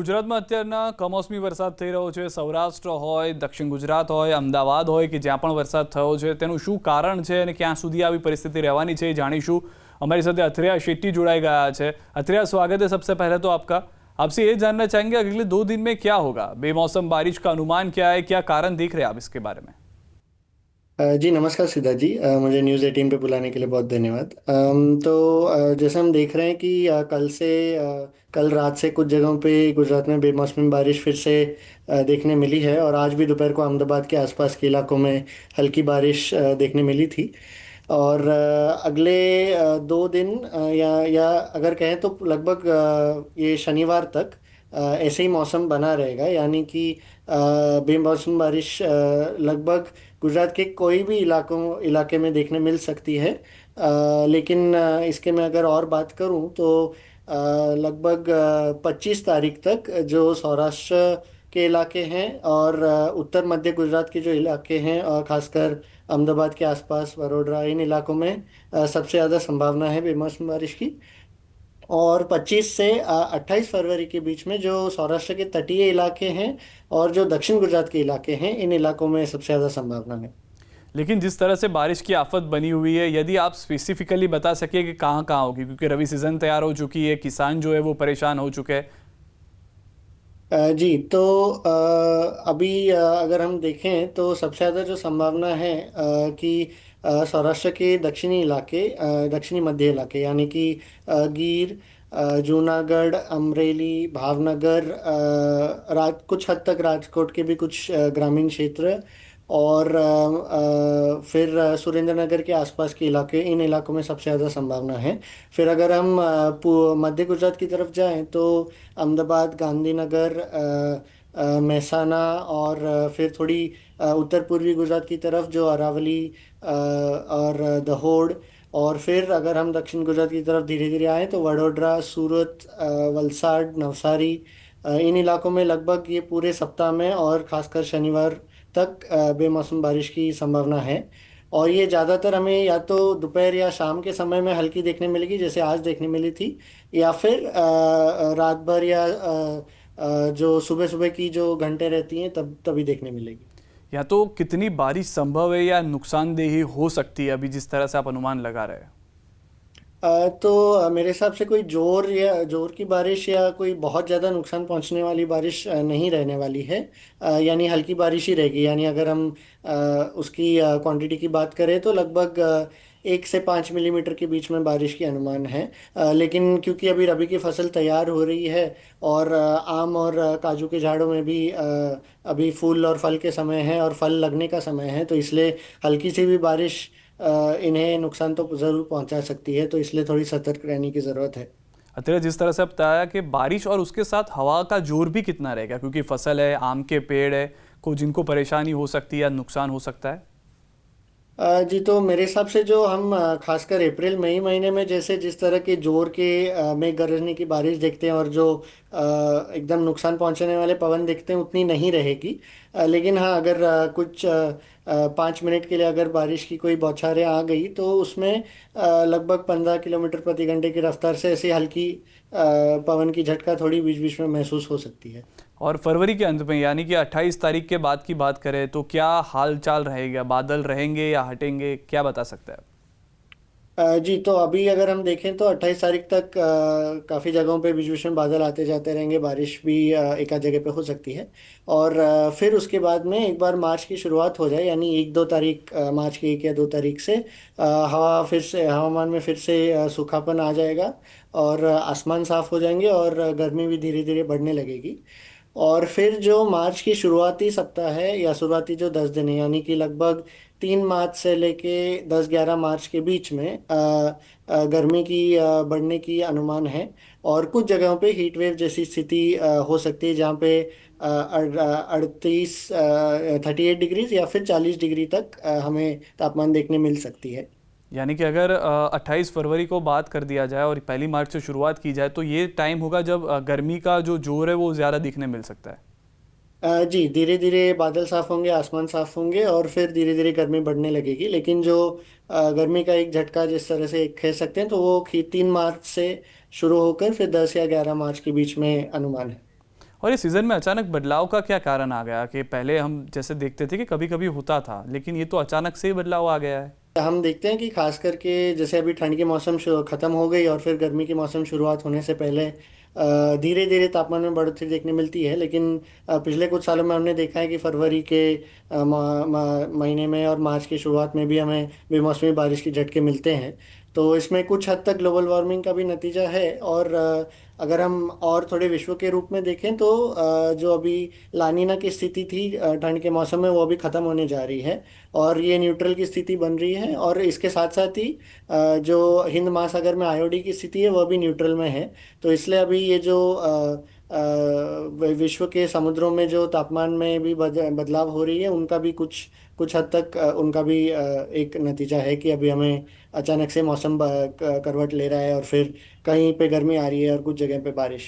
ગુજરાતમાં અત્યારના કમોસમી વરસાદ થઈ રહ્યો છે। સૌરાષ્ટ્ર હોય, દક્ષિણ ગુજરાત હોય, અમદાવાદ હોય કે જ્યાં પણ વરસાદ થયો છે તેનું શું કારણ છે અને ક્યાં સુધી આવી પરિસ્થિતિ રહેવાની છે એ જાણીશું। हमारे साथ अथरिया शेट्टी जुड़ाए गया है। अथरिया, स्वागत है सबसे पहले तो आपका। आपसे ये जानना चाहेंगे अगले 2 दिन में क्या होगा, बेमौसम बारिश का अनुमान क्या है, क्या कारण देख रहे हैं आप इसके बारे में? जी नमस्कार सिद्धार्थ जी, मुझे न्यूज़ 18 पे बुलाने के लिए बहुत धन्यवाद। जैसे हम देख रहे हैं कि कल रात से कुछ जगहों पे गुजरात में बेमौसमी बारिश फिर से देखने मिली है और आज भी दोपहर को अहमदाबाद के आसपास के इलाकों में हल्की बारिश देखने मिली थी। और अगले 2 दिन या अगर कहें तो लगभग ये शनिवार तक ऐसे ही मौसम बना रहेगा, यानी कि बेमौसम बारिश लगभग गुजरात के कोई भी इलाके में देखने मिल सकती है। लेकिन इसके मैं अगर और बात करूं तो लगभग 25 तारीख तक जो सौराष्ट्र के इलाके हैं और उत्तर मध्य गुजरात के जो इलाके हैं और खासकर अहमदाबाद के आसपास, वडोदरा, इन इलाकों में सबसे ज़्यादा संभावना है बेमौसम बारिश की। और 25 से 28 फरवरी के बीच में जो सौराष्ट्र के तटीय इलाके हैं और जो दक्षिण गुजरात के इलाके हैं, इन इलाकों में सबसे ज़्यादा संभावना है। लेकिन जिस तरह से बारिश की आफत बनी हुई है, यदि आप स्पेसिफिकली बता सके कि कहाँ कहाँ होगी, क्योंकि रबी सीजन तैयार हो चुकी है, किसान जो है वो परेशान हो चुके हैं। जी तो अभी अगर हम देखें तो सबसे ज़्यादा जो संभावना है कि सौराष्ट्र के दक्षिणी इलाके, दक्षिणी मध्य इलाके, यानी कि गिर, जूनागढ़, अमरेली, भावनगर, कुछ हद तक राजकोट के भी कुछ ग्रामीण क्षेत्र और फिर सुरेंद्रनगर के आसपास के इलाके, इन इलाकों में सबसे ज़्यादा संभावना है। फिर अगर हम मध्य गुजरात की तरफ जाएं तो अहमदाबाद, गांधीनगर, मेहसाना और फिर थोड़ी उत्तर पूर्वी गुजरात की तरफ जो अरावली और दहोड़, और फिर अगर हम दक्षिण गुजरात की तरफ धीरे धीरे आए तो वडोदरा, सूरत, वलसाड, नवसारी, इन इलाकों में लगभग ये पूरे सप्ताह में और खासकर शनिवार तक बेमौसम बारिश की संभावना है। और ये ज़्यादातर हमें या तो दोपहर या शाम के समय में हल्की देखने मिलेगी जैसे आज देखने मिली थी, या फिर रात भर या जो सुबह सुबह की जो घंटे रहती हैं तब तभी देखने मिलेगी। या तो कितनी बारिश संभव है या नुकसानदेही हो सकती है अभी जिस तरह से आप अनुमान लगा रहे हैं? मेरे हिसाब से कोई जोर की बारिश या कोई बहुत ज़्यादा नुकसान पहुंचने वाली बारिश नहीं रहने वाली है। यानी हल्की बारिश ही रहेगी। यानी अगर हम उसकी क्वांटिटी की बात करें तो लगभग 1 से 5 मिलीमीटर के बीच में बारिश की अनुमान है। लेकिन क्योंकि अभी रबी की फसल तैयार हो रही है और आम और काजू के झाड़ों में भी अभी फूल और फल के समय है और फल लगने का समय है, तो इसलिए हल्की सी भी बारिश इन्हें नुकसान तो ज़रूर पहुंचा सकती है, तो इसलिए थोड़ी सतर्क रहने की ज़रूरत है। अतः जिस तरह से आप बताया कि बारिश और उसके साथ हवा का जोर भी कितना रहेगा, क्योंकि फसल है, आम के पेड़ है, को जिनको परेशानी हो सकती है या नुकसान हो सकता है। जी तो मेरे हिसाब से जो हम खासकर अप्रैल मई महीने में जैसे जिस तरह के जोर के मेघ गरजने की बारिश देखते हैं और जो एकदम नुकसान पहुंचाने वाले पवन देखते हैं उतनी नहीं रहेगी। लेकिन हाँ, अगर 5 मिनट के लिए अगर बारिश की कोई बौछारें आ गई तो उसमें लगभग 15 किलोमीटर प्रति घंटे की रफ्तार से ऐसी हल्की पवन की झटका थोड़ी बीच बीच में महसूस हो सकती है। और फरवरी के अंत में यानी कि 28 तारीख के बाद की बात करें तो क्या हाल चाल रहेगा, बादल रहेंगे या हटेंगे, क्या बता सकते हैं? जी तो अभी अगर हम देखें तो 28 तारीख तक काफ़ी जगहों पे बीच बीच में बादल आते जाते रहेंगे, बारिश भी एक आध जगह पे हो सकती है। और फिर उसके बाद में एक बार मार्च की शुरुआत हो जाए, यानी 1-2 तारीख, मार्च की 1 या 2 तारीख से हवामान में फिर से सूखापन आ जाएगा और आसमान साफ हो जाएंगे और गर्मी भी धीरे धीरे बढ़ने लगेगी। और फिर जो मार्च की शुरुआती सप्ताह है या शुरुआती जो 10 दिन है, यानी कि लगभग 3 मार्च से लेके 10-11 मार्च के बीच में गर्मी की बढ़ने की अनुमान है। और कुछ जगहों पे हीट वेव जैसी स्थिति हो सकती है जहाँ पे 38 डिग्रीज या फिर 40 डिग्री तक हमें तापमान देखने मिल सकती है। यानी कि अगर 28 फरवरी को बात कर दिया जाए और 1 मार्च से शुरुआत की जाए तो ये टाइम होगा जब गर्मी का जो जोर है वो ज़्यादा दिखने मिल सकता है। जी धीरे धीरे बादल साफ होंगे, आसमान साफ होंगे और फिर धीरे धीरे गर्मी बढ़ने लगेगी। लेकिन जो गर्मी का एक झटका जिस तरह से कह सकते हैं तो वो 3 मार्च से शुरू होकर फिर 10 या 11 मार्च के बीच में अनुमान है। और ये सीज़न में अचानक बदलाव का क्या कारण आ गया कि पहले हम जैसे देखते थे कि कभी कभी होता था, लेकिन ये तो अचानक से ही बदलाव आ गया है। हम देखते हैं कि खास करके जैसे अभी ठंड की मौसम खत्म हो गई और फिर गर्मी की मौसम शुरुआत होने से पहले धीरे धीरे तापमान में बढ़ोतरी देखने मिलती है, लेकिन पिछले कुछ सालों में हमने देखा है कि फरवरी के महीने में और मार्च की शुरुआत में भी हमें बेमौसमी बारिश के झटके मिलते हैं। तो इसमें कुछ हद तक ग्लोबल वार्मिंग का भी नतीजा है। और अगर हम और थोड़े विश्व के रूप में देखें तो जो अभी लानीना की स्थिति थी ठंड के मौसम में, वो अभी ख़त्म होने जा रही है और ये न्यूट्रल की स्थिति बन रही है। और इसके साथ साथ ही जो हिंद महासागर में आईओडी की स्थिति है वो भी न्यूट्रल में है। तो इसलिए अभी ये जो विश्व के समुद्रों में जो तापमान में भी बदलाव हो रही है, उनका भी कुछ कुछ हद तक उनका भी एक नतीजा है कि अभी हमें अचानक से मौसम करवट ले रहा है और फिर कहीं पे गर्मी आ रही है और कुछ जगह पे बारिश।